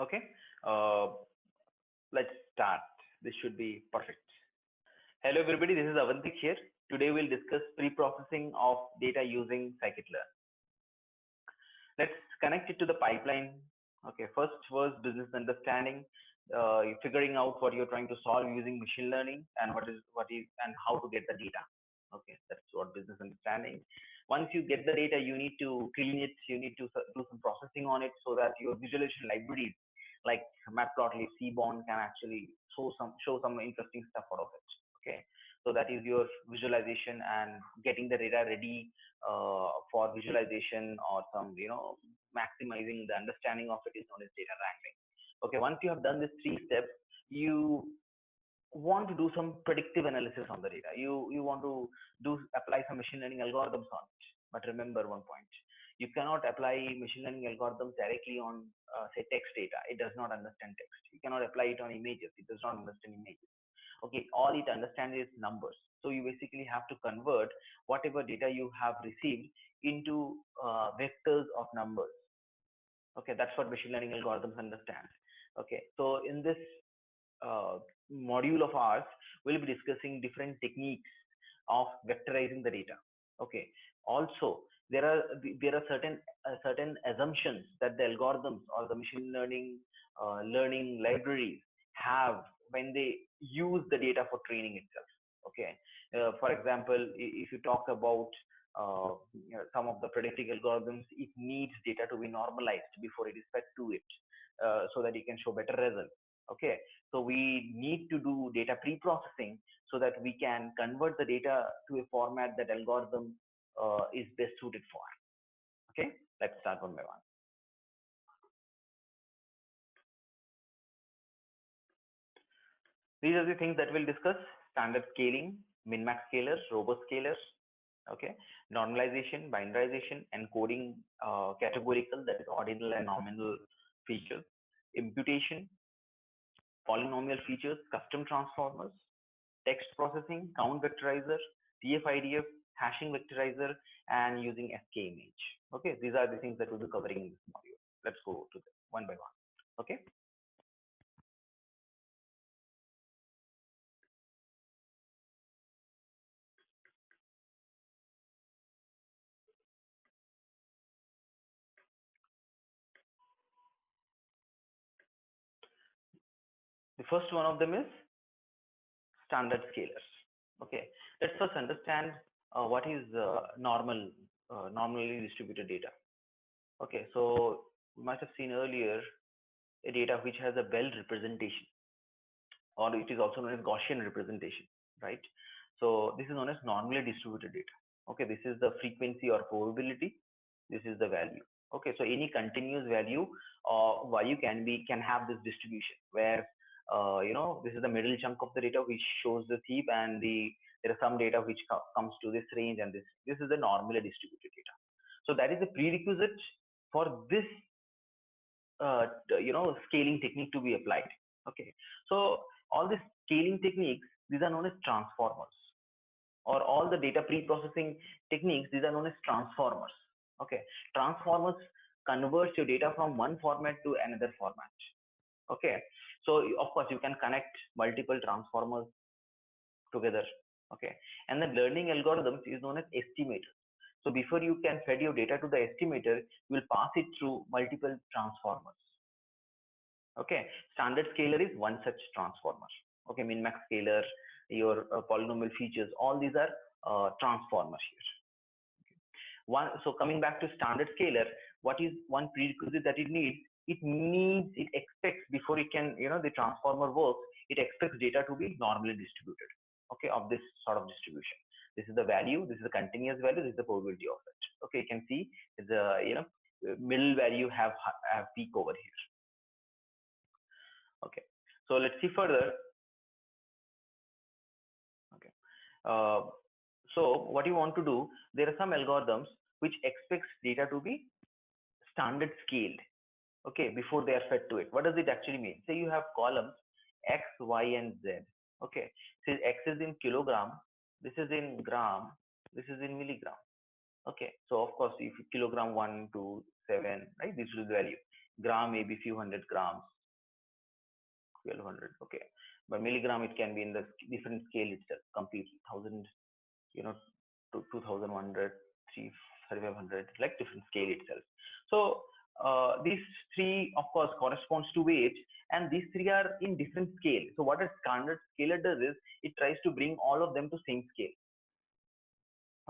Okay, uh, let's start. This should be perfect. Hello everybody, this is Avantik here. Today we'll discuss pre-processing of data using scikit-learn. Let's connect it to the pipeline. Okay, first was business understanding, figuring out what you're trying to solve using machine learning and what is and how to get the data. Okay, that's what business understanding. Once you get the data, you need to clean it. You need to do some processing on it so that your visualization libraries like Matplotlib, Seaborn can actually show some interesting stuff out of it. Okay, so that is your visualization and getting the data ready for visualization or some maximizing the understanding of it is known as data wrangling. Okay, once you have done these three steps, you want to do some predictive analysis on the data. You want to apply some machine learning algorithms on it. But remember one point: you cannot apply machine learning algorithms directly on say text data. It does not understand text. You cannot apply it on images. It does not understand images. Okay, all it understands is numbers. So you basically have to convert whatever data you have received into vectors of numbers. Okay, that's what machine learning algorithms understand. Okay, so in this uh, module of ours, we'll be discussing different techniques of vectorizing the data. Okay, also there are certain assumptions that the algorithms or the machine learning libraries have when they use the data for training itself. Okay, for example, if you talk about some of the predictive algorithms, it needs data to be normalized before it is fed to it, so that it can show better results. Okay, so we need to do data pre-processing so that we can convert the data to a format that algorithm is best suited for. Okay, let's start one by one. These are the things that we'll discuss: standard scaling, min-max scalars, robust scalars. Okay, normalization, binderization, encoding, categorical, that is ordinal and nominal features, imputation, polynomial features, custom transformers, text processing, count vectorizer, TF-IDF, hashing vectorizer, and using skimage. Okay, these are the things that we'll be covering in this module. Let's go to them one by one. Okay, the first one of them is standard scalars. Okay, let's first understand what is normally distributed data. Okay, so you might have seen earlier a data which has a Bell representation, or it is also known as Gaussian representation, right? So this is known as normally distributed data. Okay, this is the frequency or probability. This is the value. Okay, so any continuous value or value can have this distribution where this is the middle chunk of the data which shows the heap, and there are some data which comes to this range, and this is the normally distributed data. So that is a prerequisite for this scaling technique to be applied. Okay, so all these scaling techniques, these are known as transformers, or all the data pre-processing techniques, these are known as transformers. Okay, transformers converts your data from one format to another format. Okay, so of course you can connect multiple transformers together. Okay, and the learning algorithms is known as estimators. So before you can feed your data to the estimator, you will pass it through multiple transformers. Okay, standard scalar is one such transformer. Okay, min-max scalar, your polynomial features, all these are transformers here. So coming back to standard scalar, what is one prerequisite that it needs? It expects, before it can, the transformer works, it expects data to be normally distributed. Okay, of this sort of distribution. This is the value, this is the continuous value, this is the probability of it. Okay, you can see the middle value have peak over here. Okay, so let's see further. Okay, so what you want to do, there are some algorithms which expects data to be standard scaled, okay, before they are fed to it. What does it actually mean? Say you have columns x, y, and z. Okay, so x is in kilogram, this is in gram, this is in milligram. Okay, so of course if kilogram 1 to 7, right, this is the value. gram maybe few hundred grams, 1200. Okay, but milligram it can be in the different scale itself completely, 1000, you know, to 2100, 3500, like different scale itself. So these three of course corresponds to weight, and these three are in different scale. So what a standard scaler does is it tries to bring all of them to same scale.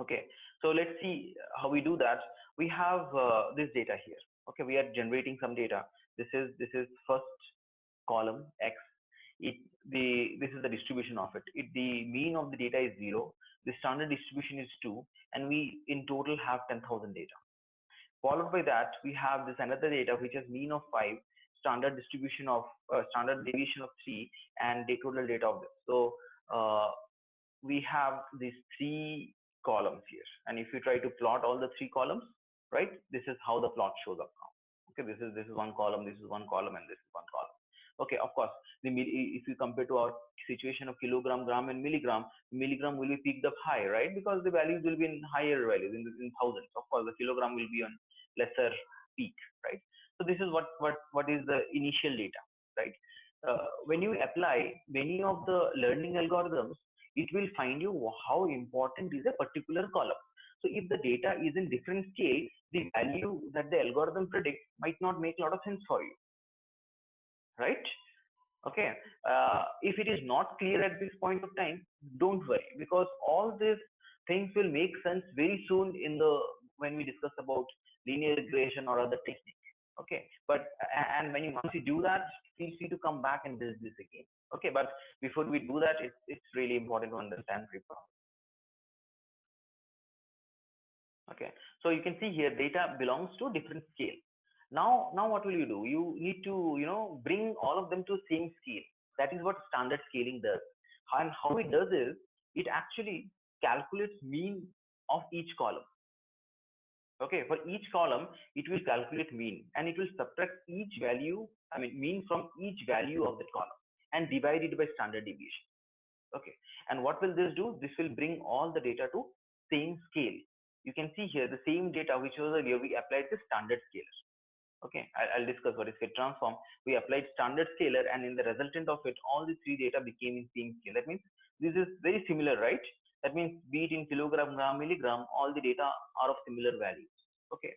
Okay, so let's see how we do that. We have this data here. Okay, we are generating some data. This is first column X. This is the distribution of it. The mean of the data is 0. The standard distribution is 2, and we in total have 10,000 data. Followed by that, we have this another data which is mean of 5, standard distribution of standard deviation of 3, and the total data of this. So we have these three columns here, and if you try to plot all the three columns, right, this is how the plot shows up now. Okay, this is one column, this is one column, and this is one column. Okay, of course, if you compare to our situation of kilogram, gram, and milligram will be picked up high, right? Because the values will be in higher values in thousands. Of course, the kilogram will be on lesser peak, right? So this is what is the initial data, right? When you apply many of the learning algorithms, it will find you how important is a particular column. So if the data is in different scale, the value that the algorithm predicts might not make a lot of sense for you, right? Okay. If it is not clear at this point of time, don't worry, because all these things will make sense very soon in the when we discuss about linear regression or other technique. Okay, but and once you do that, feel free to come back and build this again. Okay, but before we do that, it's really important to understand pre-processing. Okay, so you can see here data belongs to different scale. Now what will you do? You need to bring all of them to same scale. That is what standard scaling does. And how it does is it actually calculates mean of each column. Okay, for each column it will calculate mean, and it will subtract each value, I mean mean, from each value of that column and divide it by standard deviation. Okay, and what will this do? This will bring all the data to same scale. You can see here the same data which was earlier, we applied the standard scaler. Okay, I'll discuss what is fit transform. We applied standard scaler, and in the resultant of it, all the three data became in same scale. That means this is very similar, right? That means be it in kilogram, gram, milligram, all the data are of similar values. Okay.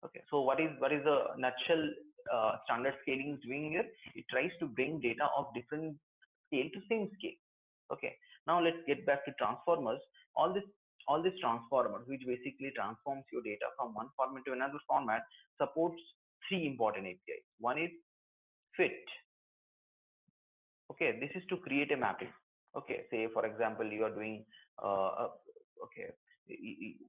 Okay. So what is the nutshell standard scaling is doing here? It tries to bring data of different scale to same scale. Okay. Now let's get back to transformers. All these transformers, which basically transforms your data from one format to another format, supports three important APIs. One is fit. Okay, this is to create a mapping. Okay, say for example you are doing okay,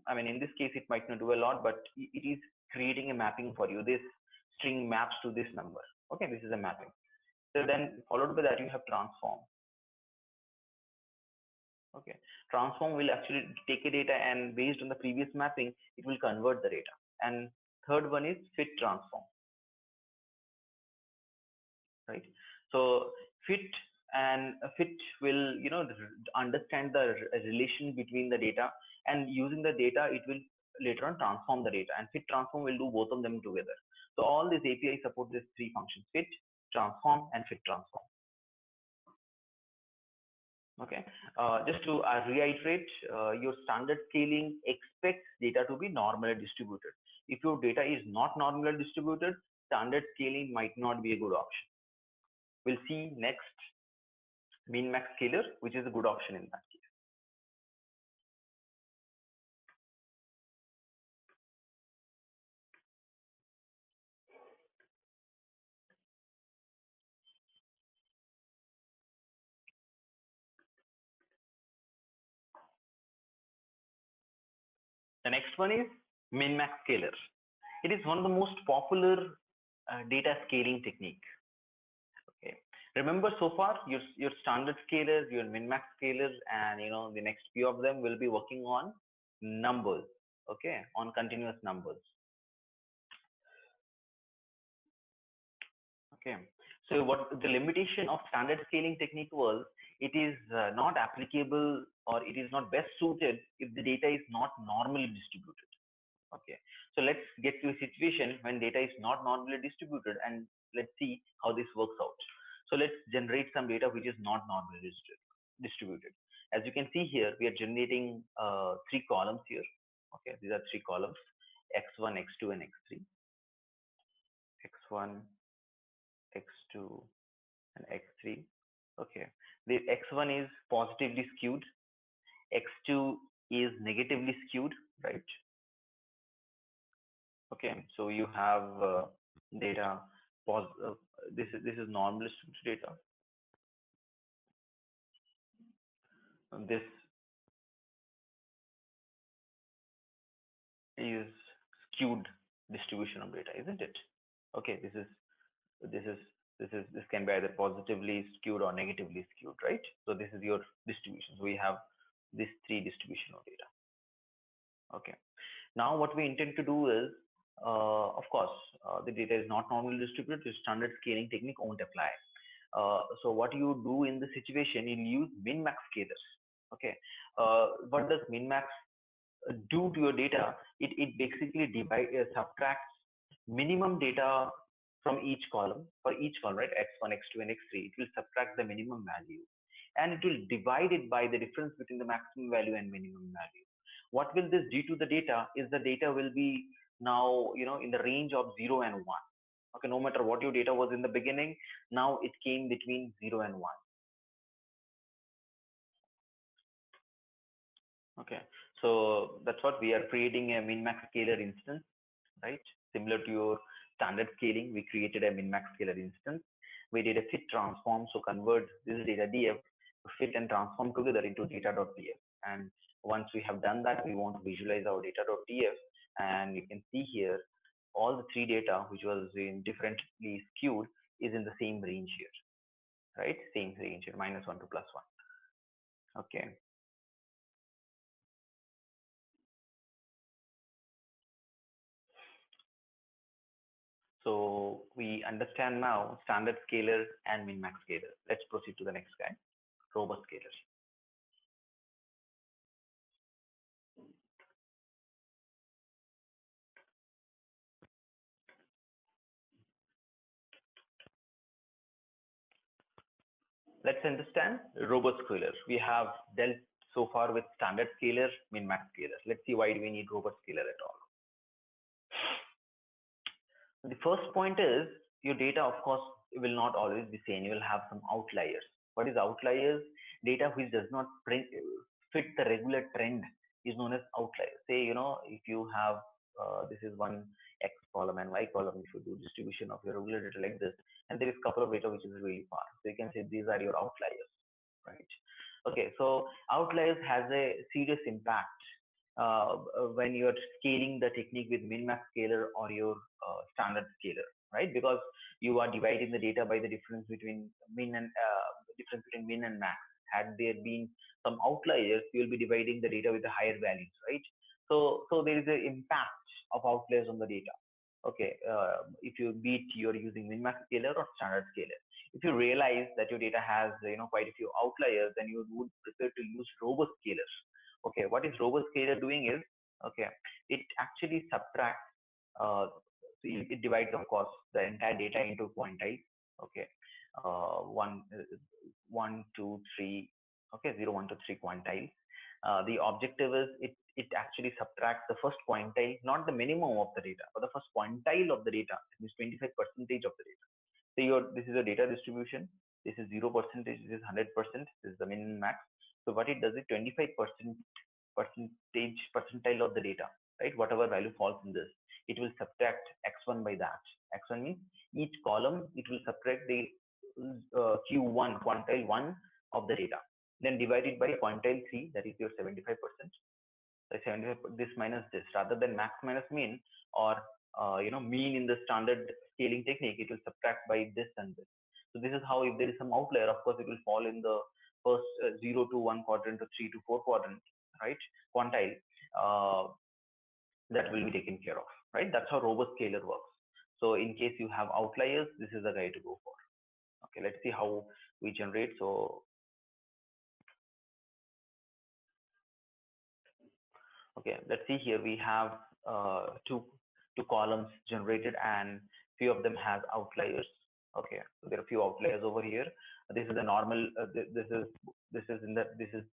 I mean in this case it might not do a lot, but it is creating a mapping for you. This string maps to this number. Okay, this is a mapping. So then followed by that you have transform. Okay, transform will actually take a data, and based on the previous mapping it will convert the data. And third one is fit transform, right? So fit will understand the relation between the data, and using the data it will later on transform the data, and fit transform will do both of them together. So all these API support these three functions: fit, transform, and fit transform. Okay, just to reiterate, your standard scaling expects data to be normally distributed. If your data is not normally distributed, standard scaling might not be a good option. We'll see next min max scaler, which is a good option in that case. The next one is min max scaler. It is one of the most popular data scaling technique. Okay, remember so far your standard scalers, your min max scalers, and the next few of them will be working on numbers. Okay, on continuous numbers. Okay, so what the limitation of standard scaling technique was, it is not applicable, or it is not best suited if the data is not normally distributed. Okay, so let's get to a situation when data is not normally distributed, and let's see how this works out. So let's generate some data which is not normally distributed. As you can see here, we are generating three columns here. Okay, these are three columns: x1, x2, and x3. x1, x2, and x3. Okay, the x1 is positively skewed, x2 is negatively skewed, right? Okay, so you have data this is normal distributed data. This is skewed distribution of data, isn't it? Okay, this is this can be either positively skewed or negatively skewed, right? So this is your distribution. So we have these three distribution of data. Okay, now what we intend to do is, of course, the data is not normally distributed, the standard scaling technique won't apply. So what you do in the situation, you'll use min-max scalars. Okay, what does min-max do to your data? It basically subtracts minimum data from each column, right? X1, x2, and x3. It will subtract the minimum value, and it will divide it by the difference between the maximum value and minimum value. What will this do to the data is the data will be now, in the range of 0 and 1. Okay, no matter what your data was in the beginning, now it came between 0 and 1. Okay, so that's what we are creating a min-max scalar instance, right? Similar to your standard scaling, we created a min-max scalar instance. We did a fit transform, so convert this data df to fit and transform together into data.df. And once we have done that, we want to visualize our data.df, and you can see here all the three data which was in differently skewed is in the same range here, right? Same range here, -1 to +1. Okay. So we understand now standard scalar and min-max scalar. Let's proceed to the next guy, robust scalar. Let's understand robust scalar. We have dealt so far with standard scalar, min-max scalar. Let's see why do we need robust scalar at all. The first point is your data, of course, will not always be same. You will have some outliers. What is outliers? Data which does not fit the regular trend is known as outlier. Say, if you have this is one X column and Y column, if you do distribution of your regular data like this, and there is a couple of data which is really far. So you can say these are your outliers, right? Okay, so outliers has a serious impact when you're scaling the technique with min-max scalar or your standard scalar, right? Because you are dividing the data by the difference between min and max. Had there been some outliers, you will be dividing the data with the higher values, right? So there is an impact of outliers on the data. Okay, if you you're using min-max scalar or standard scalar. If you realize that your data has quite a few outliers, then you would prefer to use robust scalars. Okay, what is robust scalar doing is, okay, it actually subtracts, so it divides, of course, the entire data into quantiles. Okay, one, 1, 2, 3, okay, 0, 1 to 3 quantiles. The objective is it actually subtracts the first quantile, not the minimum of the data, but the first quantile of the data. It means 25% of the data. So this is a data distribution. This is 0%. This is 100%. This is the min and max. So what it does is 25% percentile of the data, right? Whatever value falls in this, it will subtract x1 by that. X1 means each column it will subtract the q1 quantile 1 of the data, then divided by quantile 3, that is your 75%. So 75 this minus this, rather than max minus mean, or mean in the standard scaling technique, it will subtract by this and this. So this is how, if there is some outlier, of course it will fall in the first 0 to 1 quadrant to 3 to 4 quadrant, right? Quantile that will be taken care of, right? That's how robust scalar works. So in case you have outliers, this is the guy to go for. Okay, let's see how we generate. So okay, let's see here. We have two columns generated, and few of them has outliers. Okay, so there are few outliers over here. This is the normal. This is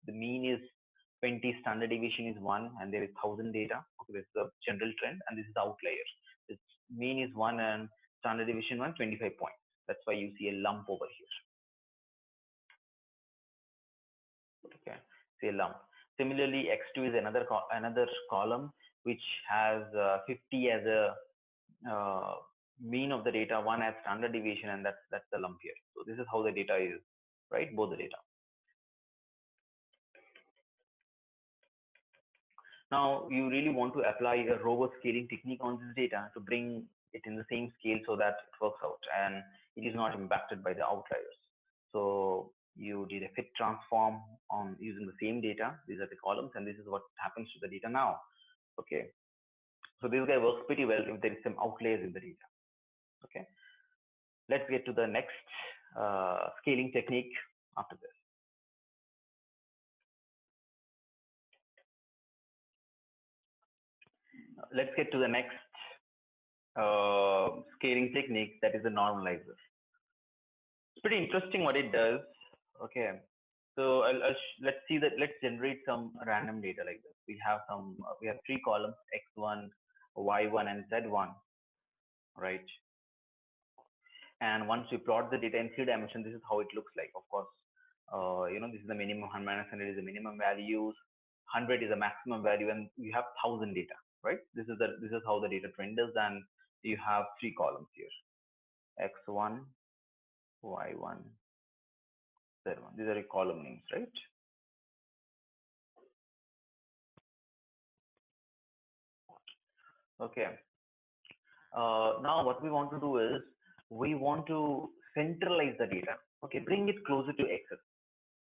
the mean is 20, standard deviation is 1, and there is 1,000 data. Okay, this is the general trend, and this is the outlier. This mean is 1 and standard deviation 125 points. That's why you see a lump over here. Okay, see a lump. Similarly, x2 is another column which has 50 as a mean of the data, 1 as standard deviation, and that's the lump here. So this is how the data is, right? Both the data. Now you really want to apply a robust scaling technique on this data to bring it in the same scale so that it works out and it is not impacted by the outliers. So you did a fit transform on using the same data. These are the columns, and this is what happens to the data now. Okay, so this guy works pretty well if there is some outliers in the data. Okay, let's get to the next scaling technique after this. Let's get to the next scaling technique, that is the normalizer. It's pretty interesting what it does. Okay, so let's see that. Let's generate some random data like this. We have three columns: x1, y1, and z1, right? And once we plot the data in 3 dimensions, this is how it looks like. Of course, this is the minimum, 100 is the minimum values, 100 is the maximum value, and you have 1,000 data, right? This is how the data trend is, and you have 3 columns here: x1, y1, z1. These are the column names, right? Okay. Now what we want to do is we want to centralize the data. Okay, bring it closer to Excel.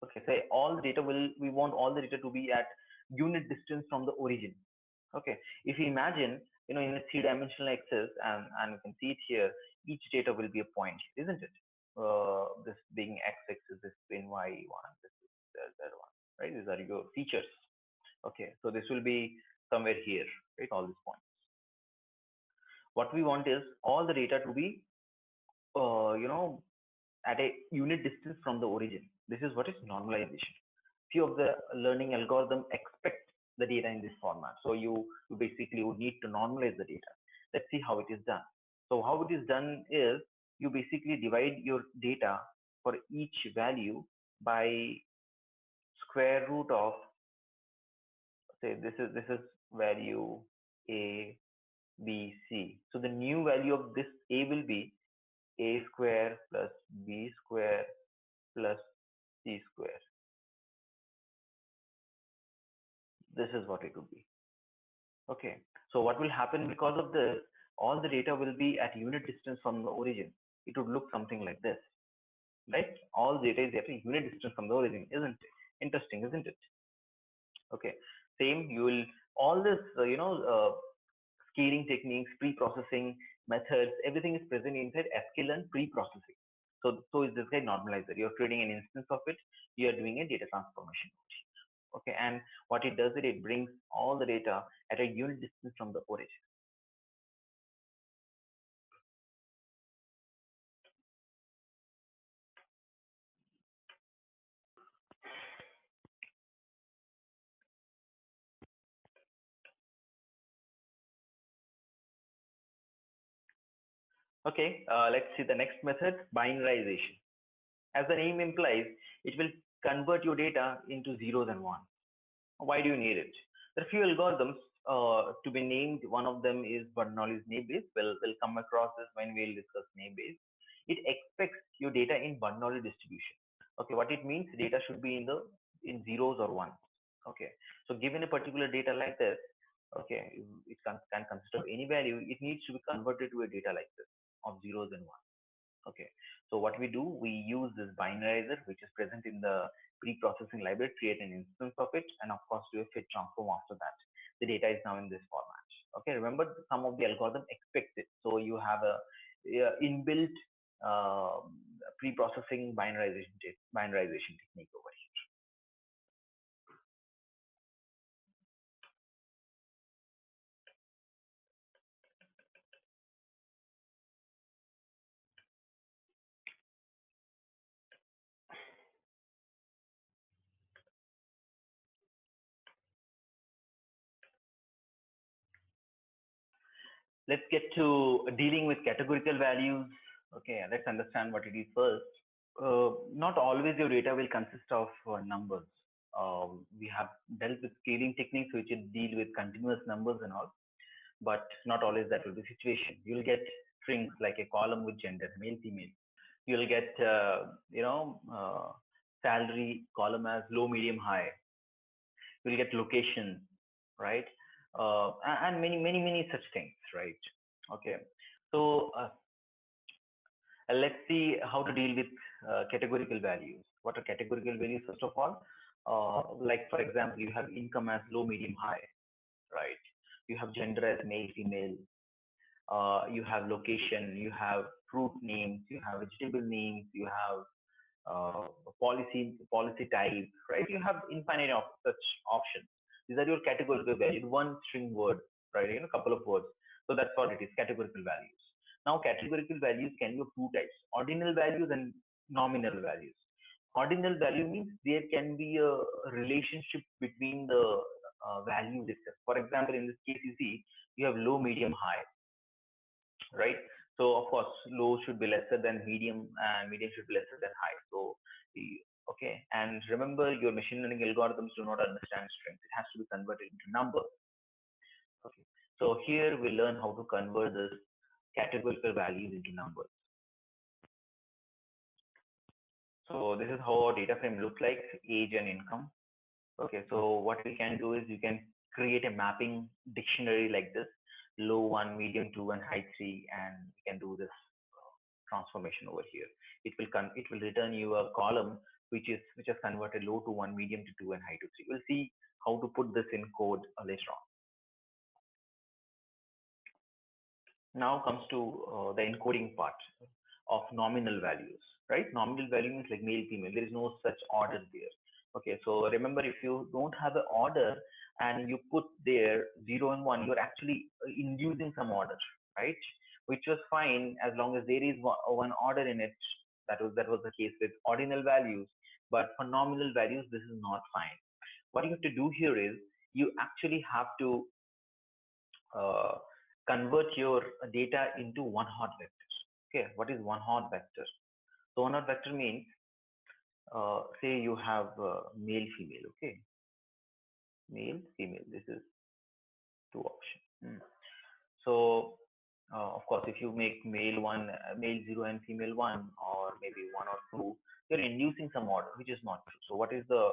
Okay, say we want all the data to be at unit distance from the origin. Okay, if you imagine, in a 3-dimensional axis, and you can see it here, each data will be a point, isn't it? This being x-axis, this being y1, this is z1, right? These are your features. Okay, so this will be somewhere here, right? All these points. What we want is all the data to be, at a unit distance from the origin. This is what is normalization. Few of the learning algorithm expect the data in this format. So you basically would need to normalize the data. Let's see how it is done. So how it is done is you basically divide your data for each value by square root of, say this is value A, B, C. So the new value of this A will be A square plus B square plus C square. This is what it would be. Okay, so what will happen because of this, all the data will be at unit distance from the origin. It would look something like this, right? All data is at a unit distance from the origin, isn't it? Interesting, isn't it? Okay, same, you will, all this, scaling techniques, pre-processing methods, everything is present inside sklearn pre-processing. So is this guy normalizer. You're creating an instance of it, you're doing a data transformation. Okay, and what it does is it brings all the data at a unit distance from the origin. Okay, let's see the next method, binarization. As the name implies, it will convert your data into zeros and ones. Why do you need it? There are few algorithms to be named. One of them is Bernoulli's naive Bayes. We'll come across this when we'll discuss naive Bayes. It expects your data in Bernoulli distribution. Okay, what it means, data should be in zeros or ones. Okay, so given a particular data like this, okay, it can consist of any value. It needs to be converted to a data like this of zeros and ones. Okay, so what we do, we use this binarizer, which is present in the pre-processing library, create an instance of it, and of course do a fit transform after that. The data is now in this format. Okay, remember some of the algorithm expects it, so you have a inbuilt pre-processing binarization technique over here. Let's get to dealing with categorical values. Okay, let's understand what it is first. Not always your data will consist of numbers. We have dealt with scaling techniques which will deal with continuous numbers and all, but not always that will be the situation. You'll get strings like a column with gender, male, female. You'll get, salary column as low, medium, high. You'll get location, right? And many such things, right? Okay. So let's see how to deal with categorical values. What are categorical values, first of all? Like, for example, you have income as low, medium, high, right? You have gender as male, female. You have location, you have fruit names, you have vegetable names, you have policy type, right? You have infinite of such options. These are your categorical values, one string word, right? A couple of words. So that's what it is, categorical values. Now, categorical values can be of two types: ordinal values and nominal values. Ordinal value means there can be a relationship between the values itself. For example, in this case, you see you have low, medium, high, right? So of course, low should be lesser than medium and medium should be lesser than high. So okay, and remember your machine learning algorithms do not understand strings. It has to be converted into numbers. Okay, so here we learn how to convert this categorical values into numbers. So this is how our data frame looks like: age and income. Okay, so what we can do is you can create a mapping dictionary like this: low 1, medium 2, and high 3, and we can do this transformation over here. It will return you a column which has converted low to 1, medium to 2, and high to 3. We'll see how to put this in code later on. Now comes to the encoding part of nominal values, right? Nominal value means like male, female. There is no such order there. Okay, so remember, if you don't have an order and you put there 0 and 1, you're actually inducing some order, right? Which was fine as long as there is one order in it. That was the case with ordinal values, but for nominal values, this is not fine. What you have to do here is you actually have to uh, convert your data into one hot vector. Okay, what is one hot vector? So one hot vector means, say you have male, female. Okay, male, female. This is two options. So of course, if you make male 1, male 0, and female 1, or maybe 1 or 2, you're inducing some order, which is not true. So what is the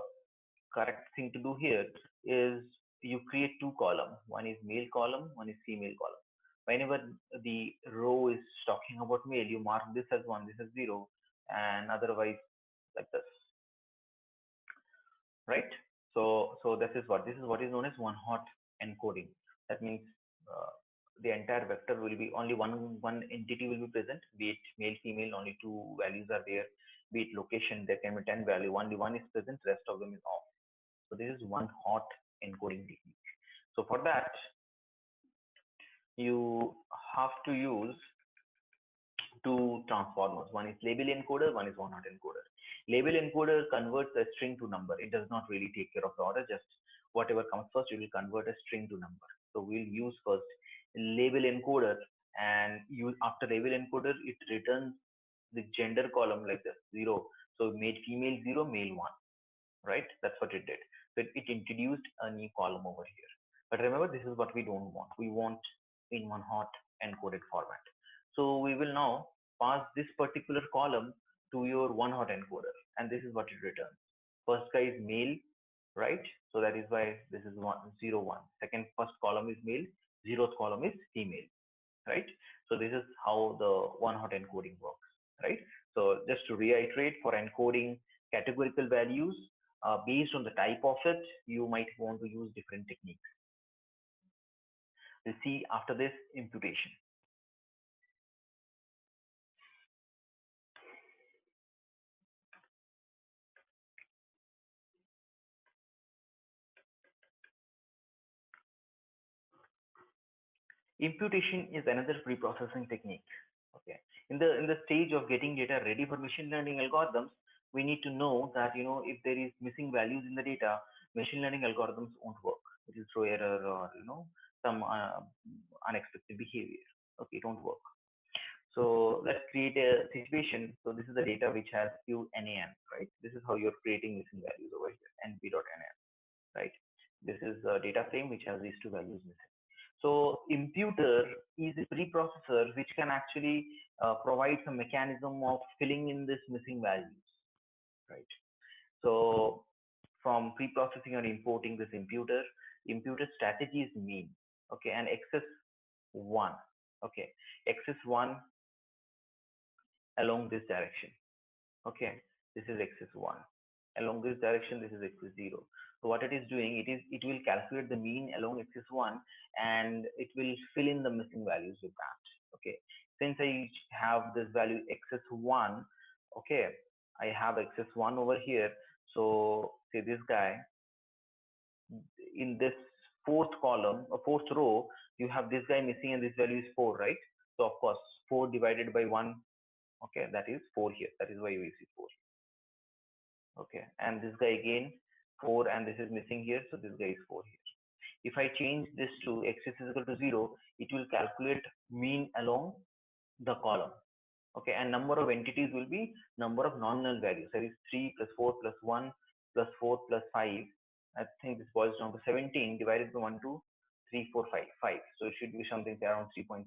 correct thing to do here is you create two columns. One is male column, one is female column. Whenever the row is talking about male, you mark this as 1, this as 0, and otherwise like this, right? So this is what is known as one hot encoding. That means the entire vector will be only one entity will be present, be it male, female, only two values are there. Be it location, there can be 10 value, only one is present, rest of them is off. So this is one hot encoding technique. So for that, you have to use two transformers. One is label encoder, one is one hot encoder. Label encoder converts a string to number. It does not really take care of the order, just whatever comes first, it will convert a string to number. So we'll use first label encoder, and use after label encoder, it returns the gender column like this, 0. So made female 0, male 1, right? That's what it did. So it introduced a new column over here. But remember, this is what we don't want. We want in one hot encoded format. So we will now pass this particular column to your one hot encoder, and this is what it returns. First guy is male, right? So that is why this is 1, 0, 1. Second, first column is male, 0th column is female, right? So this is how the one hot encoding works, right? So just to reiterate, for encoding categorical values, based on the type of it, you might want to use different techniques. We'll see after this imputation. Imputation is another pre-processing technique. Okay, in the stage of getting data ready for machine learning algorithms, we need to know that if there is missing values in the data, machine learning algorithms won't work. It will throw error, or some unexpected behavior. Okay, it won't work. So let's create a situation. So this is the data which has few NaN, right? This is how you're creating missing values over here, np.nan, right? This is a data frame which has these two values missing. So imputer is a preprocessor which can actually provide some mechanism of filling in this missing values, right? So from pre-processing or importing this imputer strategy is mean, okay, and x1, okay, x1 along this direction, okay, this is x1 along this direction, this is x0. So what it is doing, it will calculate the mean along x1 and it will fill in the missing values with that. Okay, since I have this value x1, okay, I have x1 over here. So say this guy, in this fourth column or fourth row, you have this guy missing and this value is 4, right? So of course 4 divided by 1, okay, that is 4 here, that is why we see 4. Okay, and this guy again 4 and this is missing here, so this guy is 4 here. If I change this to x is equal to 0, it will calculate mean along the column. Okay, and number of entities will be number of non-null values, that is 3 plus 4 plus 1 plus 4 plus 5. I think this boils down to 17 divided by 1, 2, 3, 4, 5, 5. So it should be something around 3.4.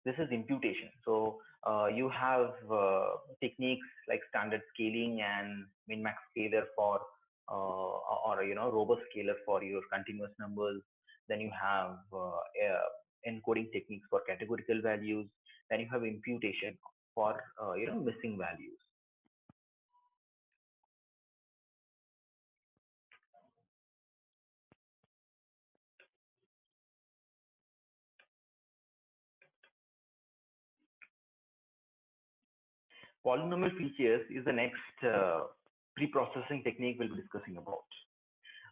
This is imputation. So you have techniques like standard scaling and min-max scaler for or robust scaler for your continuous numbers. Then you have encoding techniques for categorical values. Then you have imputation for missing values. Polynomial features is the next pre-processing technique we'll be discussing about.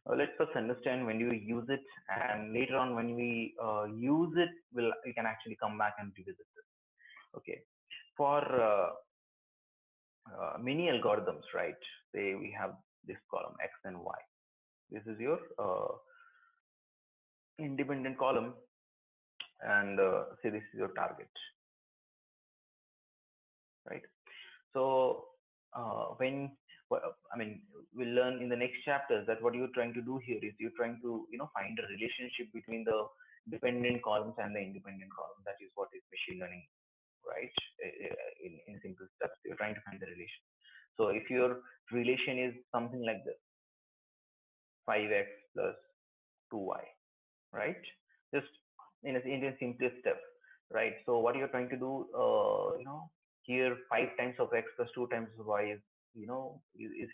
Let's first understand when you use it, and later on when we use it, we can actually come back and revisit this. Okay, for many algorithms, right? Say we have this column x and y. This is your independent column, and say this is your target, right? So when I mean, we'll learn in the next chapters that what you're trying to do here is you're trying to find a relationship between the dependent columns and the independent column. That is what is machine learning, right? In simple steps, you're trying to find the relation. So if your relation is something like this, 5x plus 2y, right? Just in a simplest step, right? So what you're trying to do, here 5 times of x plus 2 times of y is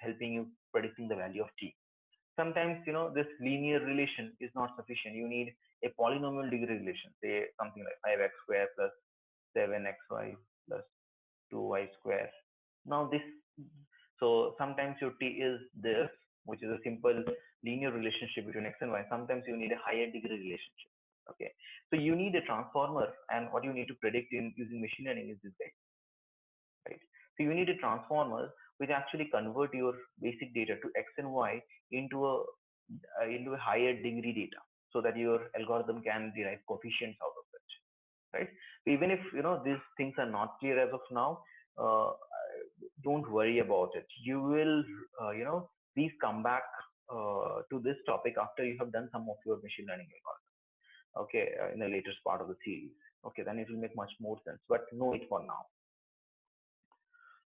helping you predicting the value of t. Sometimes this linear relation is not sufficient. You need a polynomial degree relation, say something like 5x square plus 7xy plus 2y square. Now this, so sometimes your t is this, which is a simple linear relationship between x and y. Sometimes you need a higher degree relationship. Okay, so you need a transformer, and what you need to predict in using machine learning is this guy, right? So you need a transformer which actually convert your basic data to x and y into a higher degree data, so that your algorithm can derive coefficients out of it, right? So even if these things are not clear as of now, uh, don't worry about it. You will please come back to this topic after you have done some of your machine learning algorithm, okay, in the latest part of the series. Okay, then it will make much more sense, but know it for now.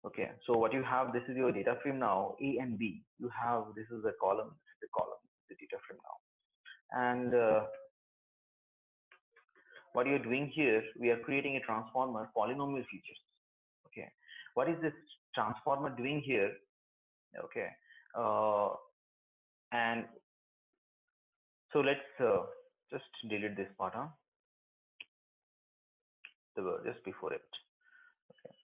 Okay, so what you have, this is your data frame now, A and B. You have, this is the column, this is the column, the data frame now. And what you're doing here, we are creating a transformer polynomial features. Okay, what is this transformer doing here? Okay, and so let's just delete this part, just before it. Okay.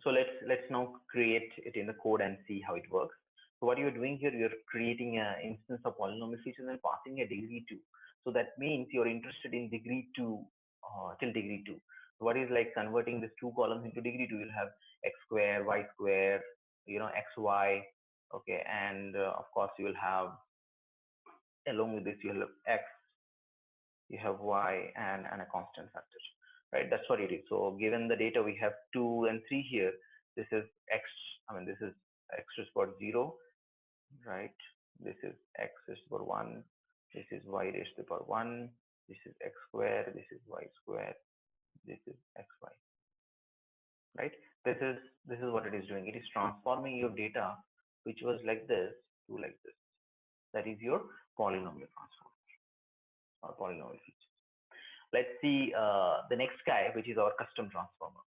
So let's now create it in the code and see how it works. So what you're doing here, you're creating an instance of polynomial features and passing a degree 2. So that means you're interested in degree 2 till degree 2. So what is like converting these two columns into degree 2? You'll have x square, y square, xy, okay, and of course you will have along with this you have x, you have y, and a constant factor, right? That's what it is. So given the data, we have 2 and 3 here. This is x, I mean, this is x raised to the power 0, right? This is x raised to the power 1. This is y raised to the power 1. This is x square. This is y square. This is xy, right? This is what it is doing. It is transforming your data, which was like this, to like this. That is your polynomial transform or polynomial feature. Let's see the next guy, which is our custom transformer.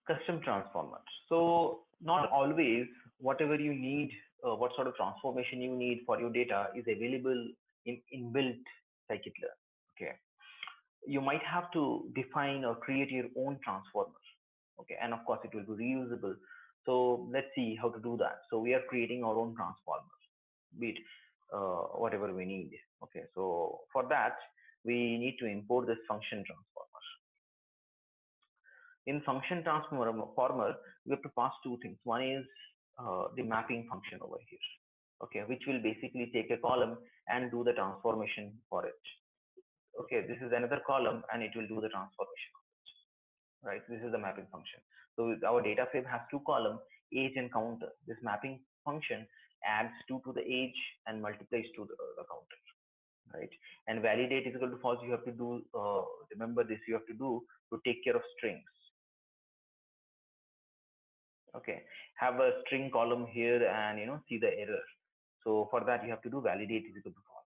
Custom transformer. So not always whatever you need, what sort of transformation you need for your data is available in inbuilt scikit-learn. Okay, you might have to define or create your own transformer. Okay, and of course it will be reusable. So let's see how to do that. So we are creating our own transformer, be it whatever we need. Okay, so for that we need to import this function transformer. In function transformer, we have to pass two things. One is the mapping function over here, okay, which will basically take a column and do the transformation for it. Okay, this is another column and it will do the transformation, right? This is the mapping function. So our data frame has two columns, age and counter. This mapping function adds 2 to the age and multiplies to the counter, right? And validate is equal to false. You have to do, remember this, you have to do to take care of strings. Okay, have a string column here and see the error. So for that you have to do validate is equal to false.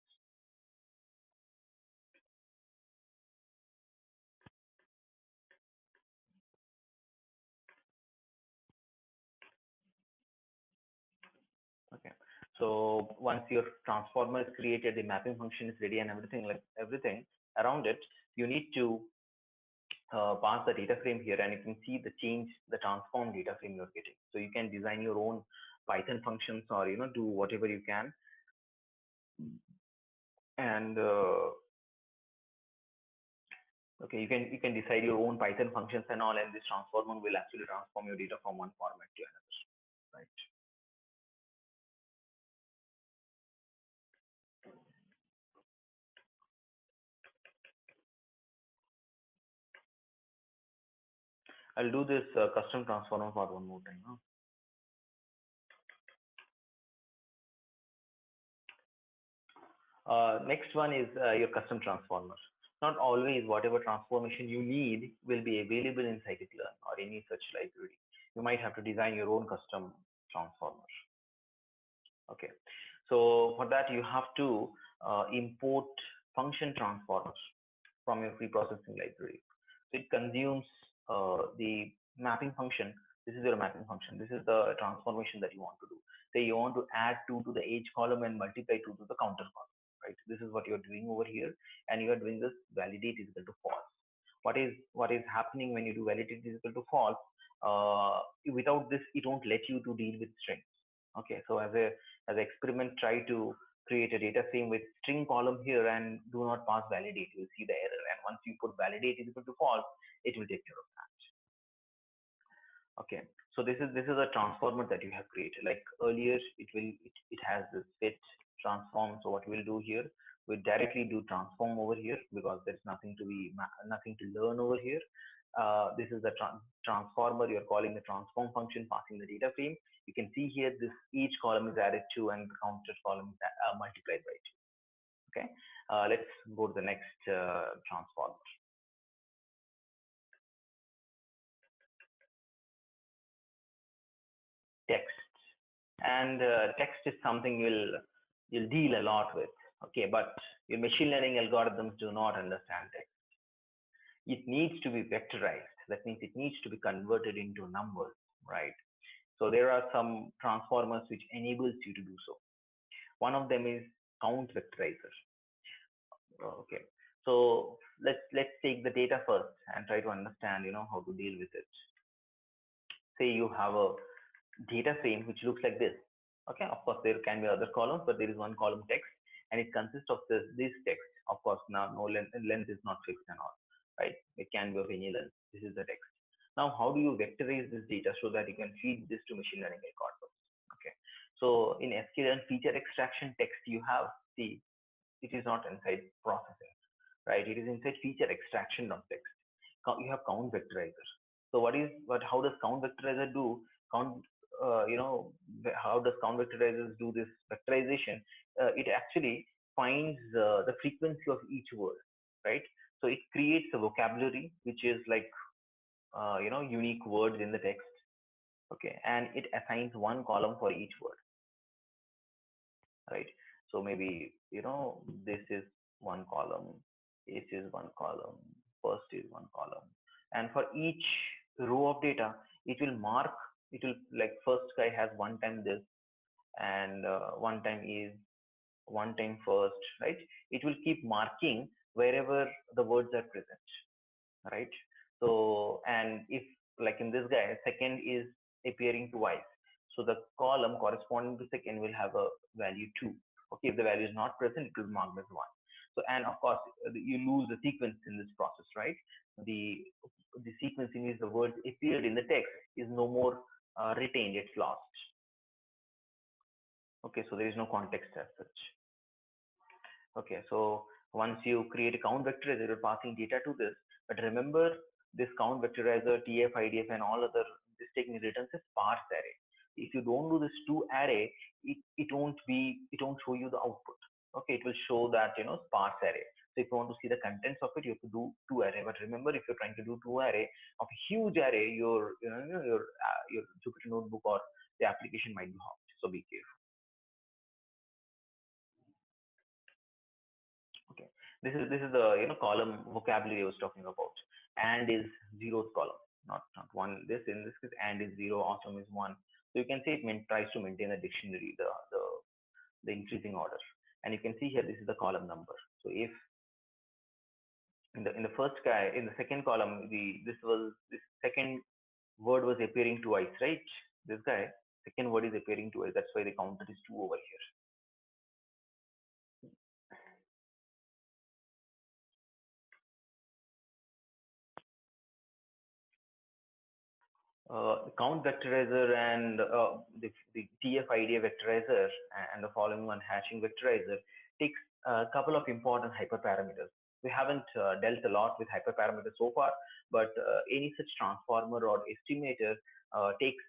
Okay, so once your transformer is created, the mapping function is ready and everything around it, you need to pass the data frame here, and you can see the change, the transform data frame you're getting. So you can design your own Python functions or do whatever you can, and okay, you can decide your own Python functions and all, and this transformer will actually transform your data from one format to another, right? I'll do this custom transformer for one more time. Huh? Next one is your custom transformer. Not always whatever transformation you need will be available in scikit-learn or any such library. You might have to design your own custom transformer. Okay, so for that you have to import function transformers from your preprocessing library. So it consumes the mapping function. This is your mapping function. This is the transformation that you want to do. Say you want to add 2 to the age column and multiply 2 to the counter column, right? This is what you're doing over here, and you are doing this validate is equal to false. What is happening when you do validate is equal to false? Without this, it won't let you to deal with strings. Okay, so as an experiment, try to create a data frame with string column here and do not pass validate. You will see the error, and once you put validate is equal to false, it will take care of that. Okay, so this is a transformer that you have created. Like earlier, it has this fit transform. So what we'll do here, we directly do transform over here because there's nothing to learn over here. This is the transformer. You're calling the transform function, passing the data frame. You can see here this each column is added to and the counter column is multiplied by 2. Okay, let's go to the next transformer. Text, and text is something you'll deal a lot with. Okay, but your machine learning algorithms do not understand text. It needs to be vectorized. That means it needs to be converted into numbers, right? So there are some transformers which enables you to do so. One of them is count vectorizer. Okay, so let's take the data first and try to understand how to deal with it. Say you have a data frame which looks like this. Okay, of course there can be other columns, but there is one column text, and it consists of this text. Of course, now no length is not fixed and all, right? It can be of any length. This is the text. Now, how do you vectorize this data so that you can feed this to machine learning algorithms? Okay. So in sklearn feature extraction text, you have the, it is not inside processing, right? It is inside feature extraction of text. You have count vectorizer. So how does count vectorizer do? Count, how does count vectorizers do this vectorization? It actually finds the frequency of each word, right? So it creates a vocabulary which is like unique words in the text. Okay, and it assigns one column for each word, right? So maybe this is one column, this is one column, first is one column, and for each row of data, it will mark. It will, like, first guy has one time this, and one time is one time first, right? It will keep marking wherever the words are present, right? So, and if, like in this guy, second is appearing twice, so the column corresponding to second will have a value 2. Okay, if the value is not present, it will be marked as 1. So, and of course, you lose the sequence in this process, right? The sequencing is the words appeared in the text is no more retained, it's lost. Okay, so there is no context as such. Okay, so once you create a count vectorizer, you're passing data to this. But remember, this count vectorizer, TF, IDF, and all other this technique returns a sparse array. If you don't do this two array, it won't show you the output. Okay, it will show that sparse array. So if you want to see the contents of it, you have to do two array. But remember, if you're trying to do two array of a huge array, your Jupyter notebook or the application might be hopped. So be careful. Okay, this is the column vocabulary I was talking about. And is zeros column, not one. This, in this case, and is 0, awesome is 1. So you can say it tries to maintain the dictionary, the increasing order. And you can see here, this is the column number. So if in the first guy, in the second column, this second word was appearing twice, right? This guy, second word is appearing twice. That's why the counter is 2 over here. Count vectorizer and the TF-IDF vectorizer and the following one, hashing vectorizer, takes a couple of important hyperparameters. We haven't dealt a lot with hyperparameters so far, but any such transformer or estimator takes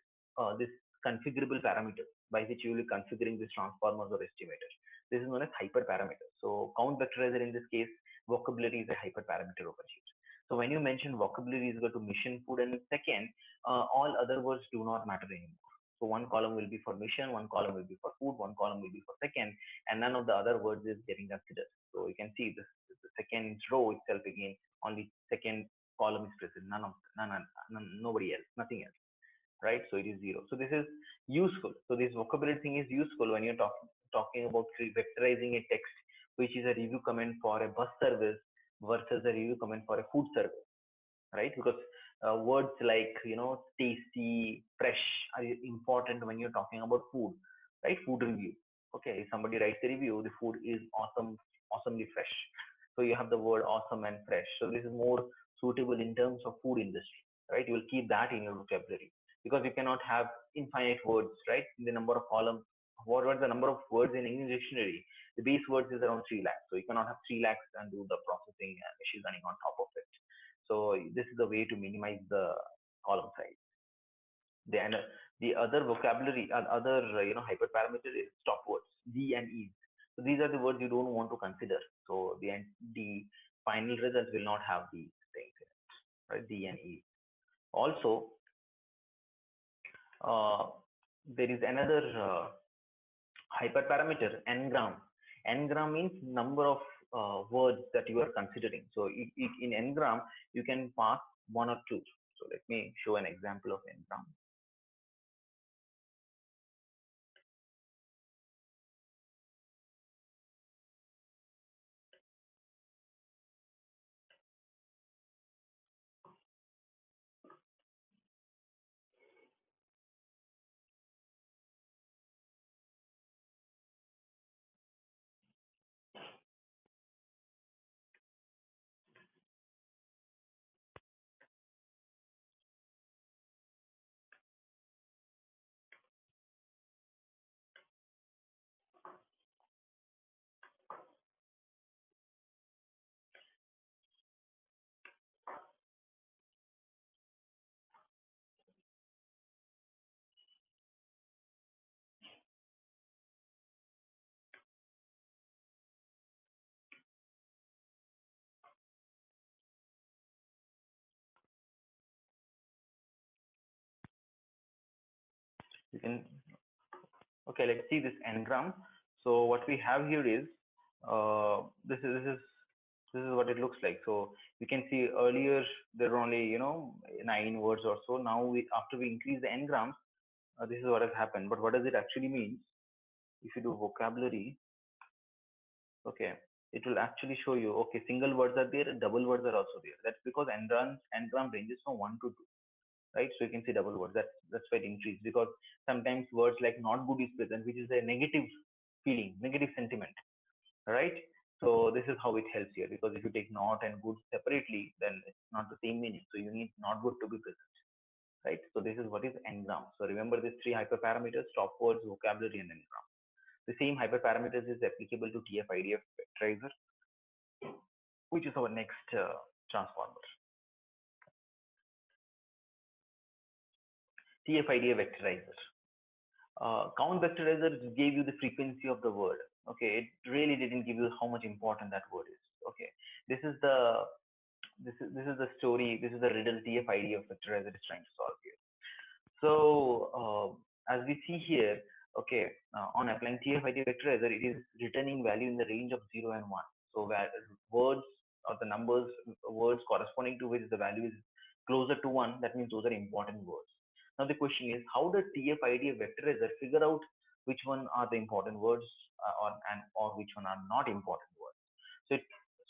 this configurable parameter by which you will be configuring this transformers or estimator. This is known as hyperparameter. So count vectorizer, in this case, vocabulary is a hyperparameter over here. So when you mention vocabulary is equal to mission, food, and second, all other words do not matter anymore. So one column will be for mission, one column will be for food, one column will be for second, and none of the other words is getting considered. So you can see this, the second row itself again, only second column is present, nobody else, nothing else, right? So it is 0. So this is useful. So this vocabulary thing is useful when you're talking about vectorizing a text, which is a review comment for a bus service versus a review comment for a food service, right? Because words like tasty, fresh are important when you're talking about food, right? Food review. Okay, if somebody writes a review, the food is awesome, awesomely fresh. So you have the word awesome and fresh. So this is more suitable in terms of food industry, right? You will keep that in your vocabulary because you cannot have infinite words, right? In the number of columns. What was the number of words in English dictionary? The base words is around 3 lakhs. So you cannot have 3 lakhs and do the processing machine learning on top of it. So this is the way to minimize the column size. The other vocabulary and other hyperparameter is stop words, D and E. So these are the words you don't want to consider. So the final results will not have these things in it, right? D and E. Also, there is another hyperparameter, n-gram. N-gram means number of words that you are considering. So in n-gram, you can pass one or two. So let me show an example of n-gram. You can, okay, let's see this n-gram. So what we have here is, this is what it looks like. So you can see earlier there were only, 9 words or so. Now after we increase the n-grams, this is what has happened. But what does it actually mean? If you do vocabulary, okay, it will actually show you, okay, single words are there, double words are also there. That's because n-gram ranges from 1 to 2, right? So you can see double words. That's why it increased, because sometimes words like not good is present, which is a negative feeling, negative sentiment, right? So this is how it helps here, because if you take not and good separately, then it's not the same meaning. So you need not good to be present, right? So this is what is n-gram. So remember these three hyperparameters: stop words, vocabulary, and n-gram. The same hyperparameters is applicable to TF-IDF vectorizer, which is our next transformer. TF-IDF vectorizer. Count vectorizer gave you the frequency of the word. Okay, it really didn't give you how much important that word is. Okay, this is the story. This is the riddle TF-IDF vectorizer is trying to solve here. So as we see here, okay, on applying TF-IDF vectorizer, it is returning value in the range of 0 and 1. So words or the numbers, words corresponding to which the value is closer to 1, that means those are important words. Now the question is, how does TF-IDF vectorizer figure out which one are the important words or which one are not important words?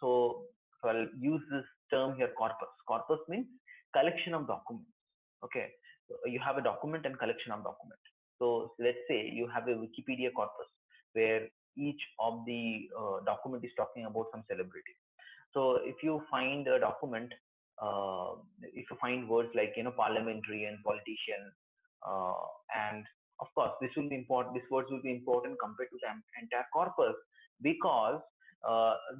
So so I'll use this term here, corpus. Corpus means collection of documents. Okay, you have a document and collection of document. So let's say you have a Wikipedia corpus where each of the document is talking about some celebrity. So if you find a document, if you find words like parliamentary and politician, and of course this will be important. These words will be important compared to the entire corpus, because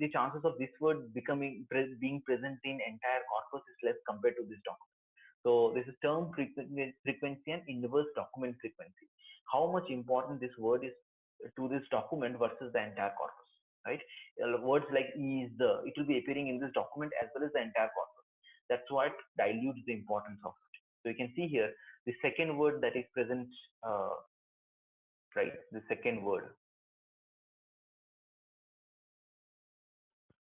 the chances of this word being present in entire corpus is less compared to this document. So this is term frequency and inverse document frequency. How much important this word is to this document versus the entire corpus, right? Words like is, the, it will be appearing in this document as well as the entire corpus. That's what dilutes the importance of it. So you can see here the second word that is present, right? The second word,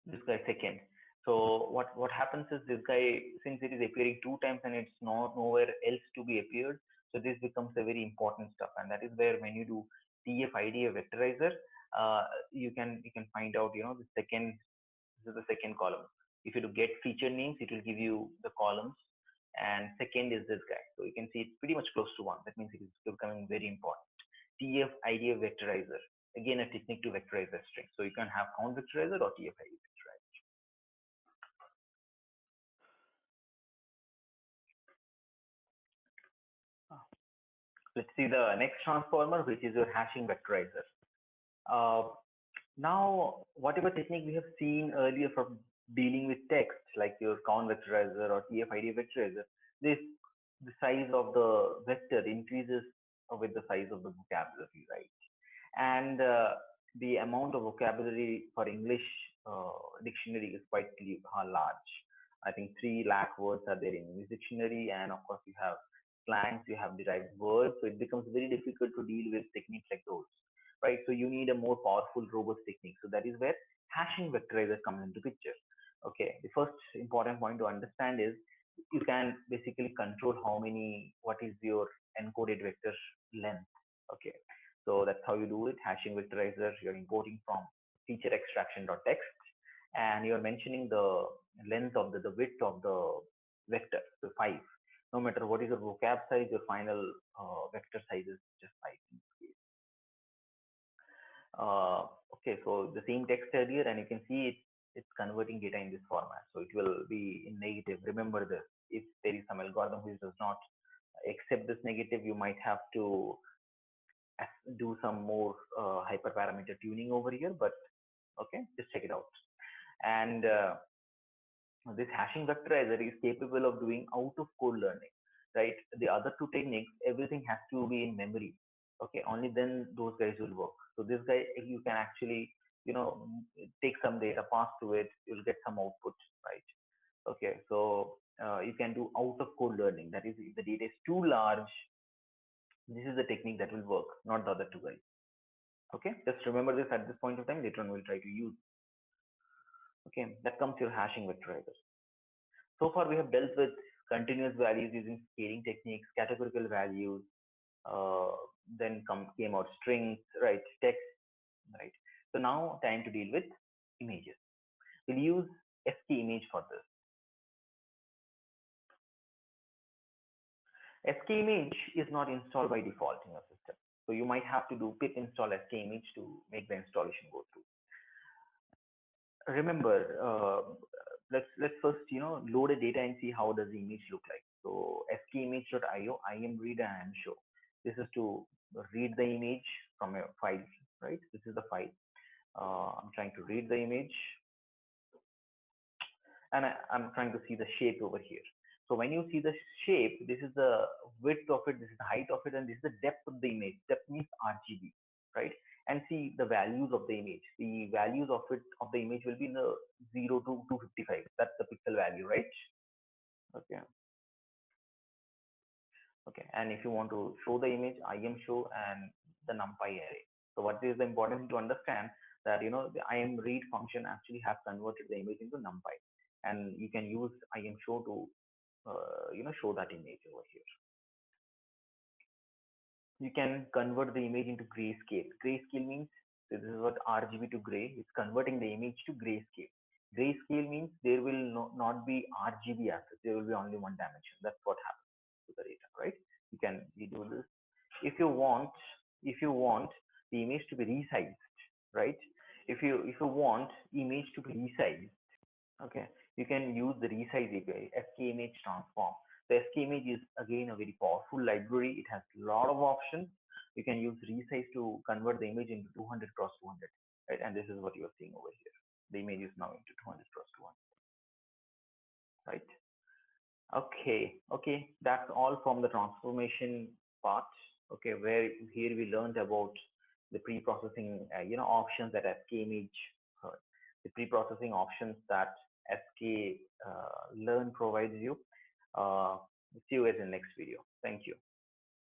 this guy second. So what happens is, this guy, since it is appearing 2 times and it's not nowhere else to be appeared, so this becomes a very important stuff, and that is where when you do TF-IDF vectorizer, you can find out the second. This is the second column. If you do get feature names, it will give you the columns, and second is this guy. So you can see it's pretty much close to 1. That means it is becoming very important. TF-IDF vectorizer, again a technique to vectorize a string. So you can have count vectorizer or TF-IDF vectorizer. Let's see the next transformer, which is your hashing vectorizer. Uh, Now, whatever technique we have seen earlier from dealing with text, like your count vectorizer or TF-IDF vectorizer, this the size of the vector increases with the size of the vocabulary, right? And the amount of vocabulary for English dictionary is quite large. I think 3 lakh words are there in English dictionary, and of course you have slangs, you have derived words, so it becomes very difficult to deal with techniques like those, right? So you need a more powerful, robust technique. So that is where hashing vectorizer comes into picture. Okay, the first important point to understand is you can basically control what is your encoded vector length. Okay, so that's how you do it. Hashing vectorizer, you're importing from feature extraction.txt, and you're mentioning the length of the width of the vector, so 5. No matter what is your vocab size, your final vector size is just 5. Okay, so the same text earlier, and you can see it's converting data in this format. So it will be in negative. Remember this. If there is some algorithm which does not accept this negative, you might have to do some more hyperparameter tuning over here. But okay, just check it out. And this hashing vectorizer is capable of doing out of code learning, right? The other two techniques, everything has to be in memory. Okay, only then those guys will work. So this guy, you can actually take some data, pass to it, you'll get some output, right? Okay, so you can do out of code learning. That is, if the data is too large, This is the technique that will work, not the other two guys. Okay, just remember this at this point of time. Later on, we'll try to use. Okay, that comes your hashing vectorizer. So far, we have dealt with continuous values using scaling techniques, categorical values, uh, then came out strings, right, text, right. So now time to deal with images. We'll use skimage for this. Skimage is not installed by default in your system. So you might have to do pip install skimage to make the installation go through. Remember, let's first load a data and see how does the image look like. So skimage.io, im read and im show. This is to read the image from a file, right? This is the file. I'm trying to read the image, and I'm trying to see the shape over here. So when you see the shape, this is the width of it, this is the height of it, and this is the depth of the image. Depth means RGB, right? And see the values of the image. The values of the image will be in the 0 to 255. That's the pixel value, right? Okay. Okay. And if you want to show the image, im show and the numpy array. So what is the important thing to understand, that the im read function actually has converted the image into numpy, and you can use im show to show that image over here. You can convert the image into grayscale. Grayscale means, so this is what RGB to gray. It's converting the image to grayscale. Grayscale means there will not be RGB access. There will be only one dimension. That's what happens to the data, right? You do this. If you want the image to be resized, right? If you want image to be resized, okay, you can use the resize API, skimage transform. The skimage is again a very powerful library. It has a lot of options. You can use resize to convert the image into 200 cross 200, right? And this is what you are seeing over here. The image is now into 200 cross 200, right? Okay, that's all from the transformation part. Okay, where here we learned about the pre-processing, options that skimage, uh, the pre-processing options that sk learn provides you. See you guys in the next video. Thank you.